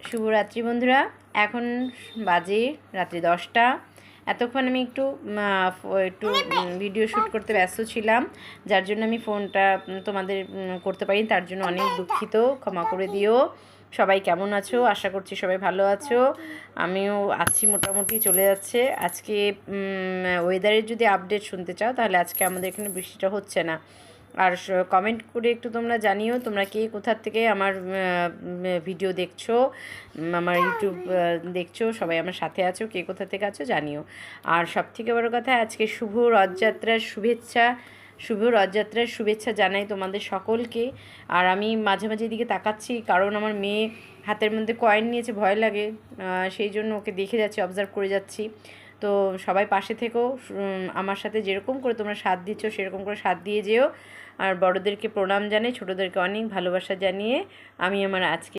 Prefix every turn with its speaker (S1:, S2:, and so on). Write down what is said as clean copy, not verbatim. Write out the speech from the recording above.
S1: শুভরাত্রি বন্ধুরা। এখন বাজে রাত্রি 10টা। এতক্ষণ আমি একটু ভিডিও শ্যুট করতে ব্যস্ত ছিলাম, যার জন্য আমি ফোনটা তোমাদের করতে পারি, তার জন্য অনেক দুঃখিত, ক্ষমা করে দিও। সবাই কেমন আছো? আশা করছি সবাই ভালো আছো। আমিও আছি, মোটামুটি চলে যাচ্ছে। আজকে ওয়েদারের যদি আপডেট শুনতে চাও তাহলে আজকে আমাদের এখানে বৃষ্টিটা হচ্ছে না। আর কমেন্ট করে একটু তোমরা জানিও তোমরা কে কোথার থেকে আমার ভিডিও দেখছো, আমার ইউটিউব দেখছো, সবাই আমার সাথে আছো, কে কোথা থেকে আছো জানিও। আর সবথেকে বড় কথা, আজকে শুভ রথযাত্রার শুভেচ্ছা জানাই তোমাদের সকলকে। আর আমি মাঝে মাঝে এদিকে তাকাচ্ছি, কারণ আমার মেয়ে হাতের মধ্যে কয়েন নিয়েছে, ভয় লাগে, সেই জন্য ওকে দেখে যাচ্ছি, অবজার্ভ করে যাচ্ছি। তো সবাই পাশে থেকেও, আমার সাথে যেরকম করে তোমরা সাথ দিচ্ছ সেরকম করে সাথ দিয়ে যেও। আর বড়োদেরকে প্রণাম জানাই, ছোটোদেরকে অনেক ভালোবাসা জানিয়ে আমি আমার আজকে